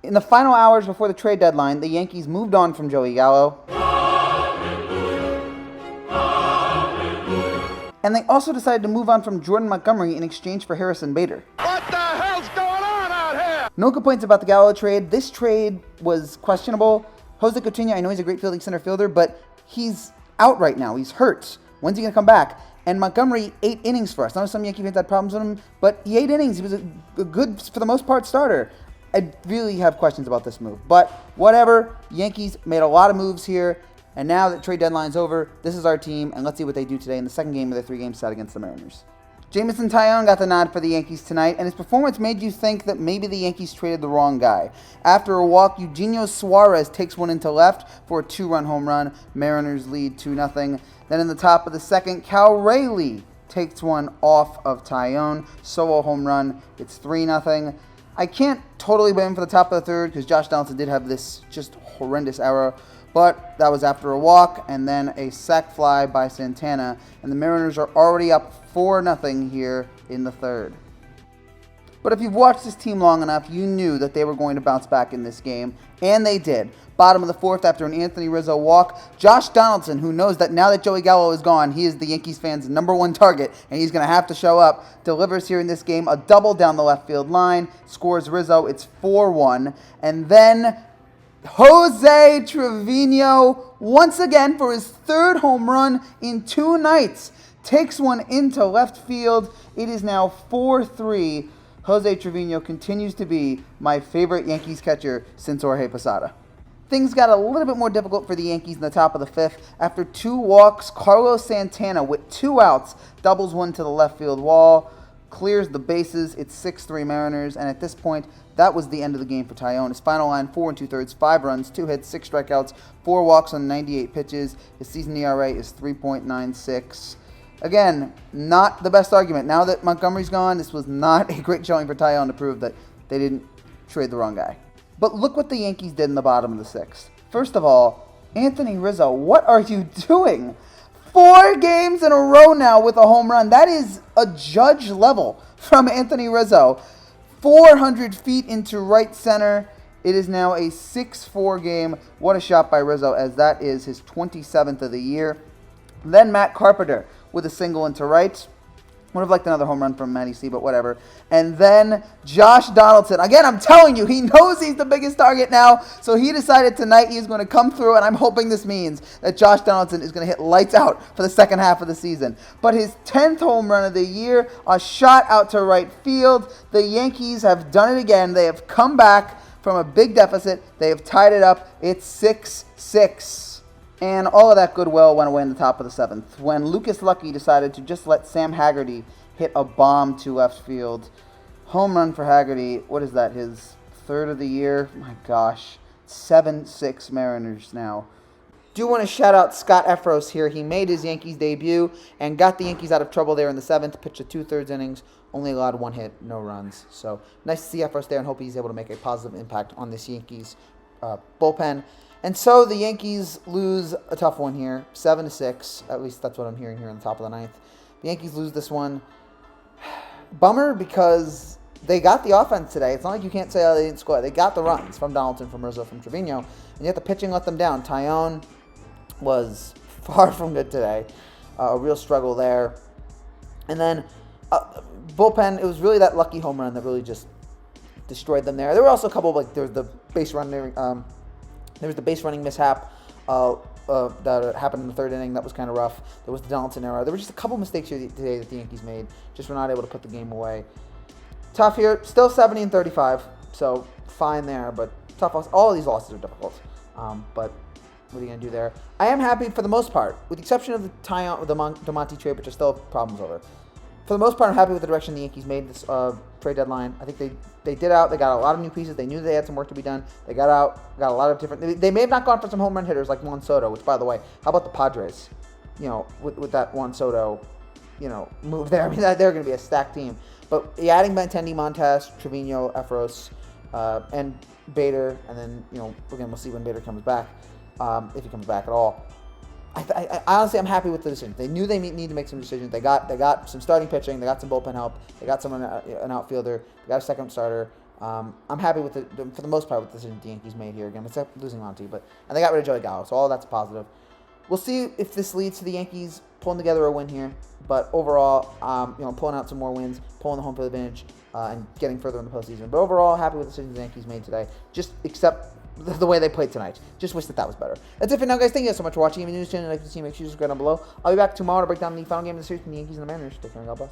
In the final hours before the trade deadline, the Yankees moved on from Joey Gallo. And they also decided to move on from Jordan Montgomery in exchange for Harrison Bader. What the hell's going on out here? No complaints about the Gallo trade. This trade was questionable. Jose Coutinho, I know he's a great fielding center fielder, but he's out right now. He's hurt. When's he going to come back? And Montgomery, 8 innings for us. I know some Yankee fans had problems with him, but he 8 innings. He was a good, for the most part, starter. I really have questions about this move. But whatever. Yankees made a lot of moves here. And now that trade deadline's over, this is our team, and let's see what they do today in the second game of their 3-game set against the Mariners. Jameson Taillon got the nod for the Yankees tonight, and his performance made you think that maybe the Yankees traded the wrong guy. After a walk, Eugenio Suarez takes one into left for a 2-run home run. Mariners lead 2-0. Then in the top of the second, Cal Raleigh takes one off of Taillon. Solo home run. It's 3-0. I can't totally blame him for the top of the third because Josh Donaldson did have this just horrendous error. But that was after a walk and then a sac fly by Santana. And the Mariners are already up 4-0 here in the third. But if you've watched this team long enough, you knew that they were going to bounce back in this game. And they did. Bottom of the fourth after an Anthony Rizzo walk. Josh Donaldson, who knows that now that Joey Gallo is gone, he is the Yankees fans' #1 target. And he's going to have to show up. Delivers here in this game. A double down the left field line. Scores Rizzo. It's 4-1. And then Jose Trevino, once again for his 3rd home run in 2 nights, takes one into left field. It is now 4-3. Jose Trevino continues to be my favorite Yankees catcher since Jorge Posada. Things got a little bit more difficult for the Yankees in the top of the 5th. After 2 walks, Carlos Santana with 2 outs doubles one to the left field wall, clears the bases. It's 6-3 Mariners, and at this point, that was the end of the game for Taillon. His final line, 4 2/3, 5 runs, 2 hits, 6 strikeouts, 4 walks on 98 pitches. His season ERA is 3.96. Again, not the best argument. Now that Montgomery's gone, this was not a great showing for Taillon to prove that they didn't trade the wrong guy. But look what the Yankees did in the bottom of the 6th. First of all, Anthony Rizzo, what are you doing? 4 games in a row now with a home run. That is a Judge level from Anthony Rizzo. 400 feet into right center. It is now a 6-4 game. What a shot by Rizzo, as that is his 27th of the year. Then Matt Carpenter with a single into right. Would have liked another home run from Matty C, but whatever. And then Josh Donaldson. Again, I'm telling you, he knows he's the biggest target now, so he decided tonight he's going to come through, and I'm hoping this means that Josh Donaldson is going to hit lights out for the second half of the season. But his 10th home run of the year, a shot out to right field. The Yankees have done it again. They have come back from a big deficit. They have tied it up. It's 6-6. And all of that goodwill went away in the top of the 7th when Lucas Lucky decided to just let Sam Haggerty hit a bomb to left field. Home run for Haggerty. What is that, his 3rd of the year? My gosh. 7-6 Mariners now. Do want to shout out Scott Efros here. He made his Yankees debut and got the Yankees out of trouble there in the 7th. Pitched a 2/3 innings. Only allowed 1 hit, no runs. So nice to see Efros there and hope he's able to make a positive impact on this Yankees bullpen. And so the Yankees lose a tough one here, 7-6. At least that's what I'm hearing here on the top of the 9th. The Yankees lose this one. Bummer because they got the offense today. It's not like you can't say, oh, they didn't score. They got the runs from Donaldson, from Rizzo, from Trevino. And yet the pitching let them down. Taillon was far from good today. A real struggle there. And then bullpen, it was really that lucky home run that really just destroyed them there. There were also a couple of, there was the base running mishap that happened in the 3rd inning. That was kind of rough. There was the Donaldson error. There were just a couple mistakes here today that the Yankees made. Just were not able to put the game away. Tough here. Still 70-35, so fine there, but tough loss. All of these losses are difficult. But what are you going to do there? I am happy for the most part, with the exception of the tie-out with the DeMonte trade, which are still problems over. For the most part, I'm happy with the direction the Yankees made this trade deadline. I think they did out. They got a lot of new pieces. They knew they had some work to be done. They got out, got a lot of different. They may have not gone for some home run hitters like Juan Soto, which, by the way, how about the Padres? You know, with that Juan Soto, move there. I mean, they're going to be a stacked team. But adding Benintendi, Montas, Trevino, Efros, and Bader, and then again we'll see when Bader comes back, if he comes back at all. I honestly, I'm happy with the decision. They knew they need to make some decisions. They got some starting pitching. They got some bullpen help. They got an outfielder. They got a second starter. I'm happy with it for the most part with the decision the Yankees made here again, except losing Monty. And they got rid of Joey Gallo, so all that's a positive. We'll see if this leads to the Yankees pulling together a win here. But overall, pulling out some more wins, pulling the home field advantage, and getting further in the postseason. But overall, happy with the decisions the Yankees made today. Just except the way they played tonight. Just wish that was better. That's it for now, guys. Thank you guys so much for watching. If you're new to the channel, like to see, make sure you subscribe down below. I'll be back tomorrow to break down the final game of the series between the Yankees and the Mariners. Take care and God bless.